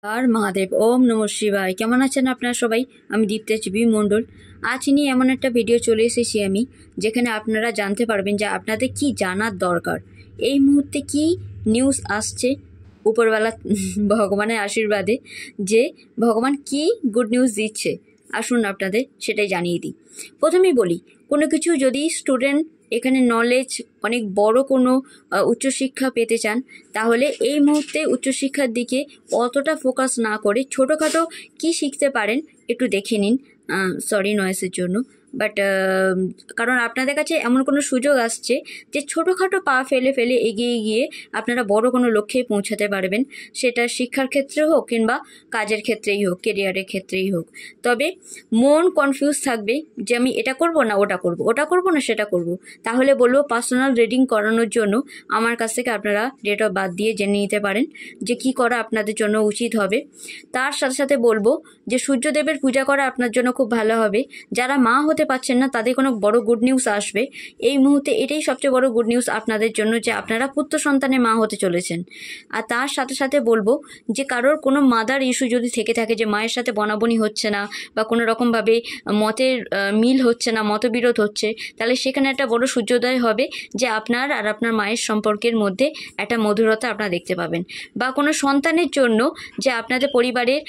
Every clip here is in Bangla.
আর মহাদেব ওম নমঃ শিবায়। কেমন আছেন আপনারা সবাই? আমি দীপ্তাজীবী মণ্ডল। আজ নিয়ে এমন একটা ভিডিও চলে এসেছি আমি, যেখানে আপনারা জানতে পারবেন যে আপনাদের কি জানার দরকার, এই মুহূর্তে কি নিউজ আসছে উপরওয়ালা ভগবানের আশীর্বাদে, যে ভগবান কি গুড নিউজ দিচ্ছে। আসুন আপনাদের সেটাই জানিয়ে দিই। প্রথমেই বলি, কোনো কিছু যদি স্টুডেন্ট এখানে নলেজ অনেক বড় কোনো উচ্চশিক্ষা পেতে চান, তাহলে এই মুহূর্তে উচ্চশিক্ষার দিকে অতটা ফোকাস না করে ছোটোখাটো কি শিখতে পারেন একটু দেখে নিন। সরি নয়েসের জন্য, বাট কারণ আপনাদের কাছে এমন কোনো সুযোগ আসছে যে ছোটোখাটো পা ফেলে ফেলে এগিয়ে গিয়ে আপনারা বড় কোনো লক্ষ্যে পৌঁছাতে পারবেন, সেটা শিক্ষার ক্ষেত্রে হোক কিংবা কাজের ক্ষেত্রেই হোক, কেরিয়ারের ক্ষেত্রেই হোক। তবে মন কনফিউজ থাকবে যে আমি এটা করব না ওটা করব, ওটা করব না সেটা করব। তাহলে বলবো পার্সোনাল রিডিং করানোর জন্য আমার কাছ থেকে আপনারা ডেট অফ বার্থ দিয়ে জেনে নিতে পারেন যে কি করা আপনাদের জন্য উচিত হবে। তার সাথে সাথে বলবো যে সূর্যদেবের পূজা করা আপনার জন্য খুব ভালো হবে। যারা মা হতে পারছেন না তাদের কোনো বড় গুড নিউজ আসবে এই মুহূর্তে, এটাই সবচেয়ে বড় গুড নিউজ আপনাদের জন্য যে আপনারা পুত্র সন্তানের মা হতে চলেছেন। আর তার সাথে সাথে বলবো যে কারোর কোনো মাদার ইস্যু যদি থেকে থাকে, যে মায়ের সাথে বনাবনি হচ্ছে না বা কোনো রকমভাবে মতের মিল হচ্ছে না, মতবিরোধ হচ্ছে, তাহলে সেখানে একটা বড় সূর্যোদয় হবে যে আপনার আর আপনার মায়ের সম্পর্কের মধ্যে একটা মধুরতা আপনারা দেখতে পাবেন। বা কোনো সন্তানের জন্য যে আপনাদের পরিবারের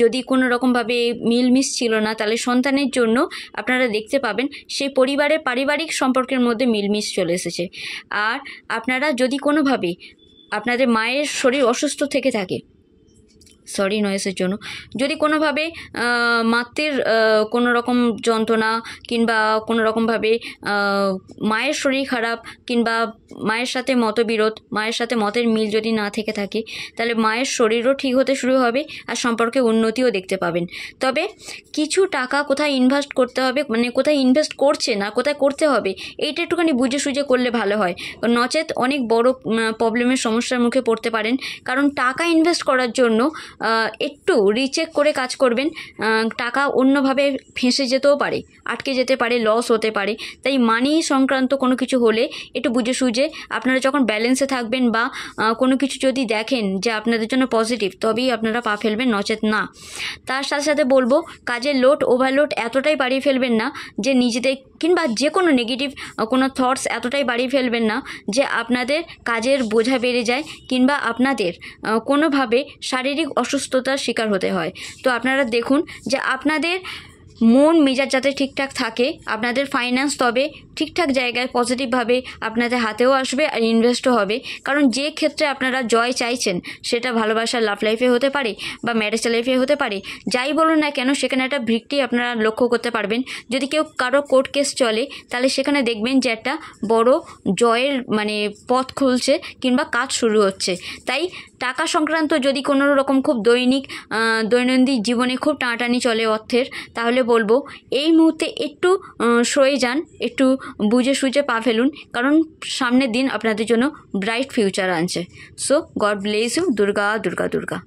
যদি কোনো রকমভাবে মিলমিশ ছিল না, তাহলে সন্তানের জন্য আপনারা দেখতে পাবেন সেই পরিবারের পারিবারিক সম্পর্কের মধ্যে মিলমিশ চলে এসেছে। আর আপনারা যদি কোনোভাবে আপনাদের মায়ের শরীর অসুস্থ থেকে থাকে, সরি নয়েসের জন্য, যদি কোনোভাবে মাতৃর কোনো রকম যন্ত্রণা কিংবা কোনো রকমভাবে মায়ের শরীর খারাপ কিংবা মায়ের সাথে মতবিরোধ, মায়ের সাথে মতের মিল যদি না থেকে থাকে, তাহলে মায়ের শরীরও ঠিক হতে শুরু হবে আর সম্পর্কে উন্নতিও দেখতে পাবেন। তবে কিছু টাকা কোথায় ইনভেস্ট করতে হবে, মানে কোথায় ইনভেস্ট করছে না কোথায় করতে হবে, এইটা একটুখানি বুঝে সুঝে করলে ভালো হয়, নচেত অনেক বড় প্রবলেমের সমস্যার মুখে পড়তে পারেন। কারণ টাকা ইনভেস্ট করার জন্য একটু রিচেক করে কাজ করবেন, টাকা অন্যভাবে ফেঁসে যেতেও পারে, আটকে যেতে পারে, লস হতে পারে। তাই মানি সংক্রান্ত কোনো কিছু হলে একটু বুঝে সুঝে আপনারা যখন ব্যালেন্সে থাকবেন বা কোনো কিছু যদি দেখেন যে আপনাদের জন্য পজিটিভ, তবেই আপনারা পা ফেলবেন, নচেত না। তার সাথে সাথে বলবো কাজের লোড ওভারলোড এতটাই বাড়িয়ে ফেলবেন না যে নিজেদের কিংবা যে কোনো নেগেটিভ কোনো থটস এতটাই বাড়িয়ে ফেলবেন না যে আপনাদের কাজের বোঝা বেড়ে যায় কিংবা আপনাদের কোনোভাবে শারীরিক অসুস্থতার শিকার হতে হয়। তো আপনারা দেখুন যে আপনাদের মন মেজাজ যাতে ঠিকঠাক থাকে, আপনাদের ফাইন্যান্স তবে ঠিকঠাক জায়গায় পজিটিভভাবে আপনাদের হাতেও আসবে আর ইনভেস্টও হবে। কারণ যে ক্ষেত্রে আপনারা জয় চাইছেন সেটা ভালোবাসার লাভ লাইফে হতে পারে বা ম্যারেজ লাইফে হতে পারে, যাই বলুন না কেন সেখানে একটা ভিক্টরি আপনারা লক্ষ্য করতে পারবেন। যদি কেউ কারো কোর্ট কেস চলে, তাহলে সেখানে দেখবেন যে একটা বড় জয়ের মানে পথ খুলছে কিংবা কাজ শুরু হচ্ছে। তাই টাকা সংক্রান্ত যদি কোনো রকম খুব দৈনন্দিন জীবনে খুব টানাটানি চলে অর্থের, তাহলে বলবো এই মুহূর্তে একটু সয়ে যান, একটু বুঝে সুঝে পা ফেলুন, কারণ সামনের দিন আপনাদের জন্য ব্রাইট ফিউচার আনছে। So God bless you. Durga Durga Durga.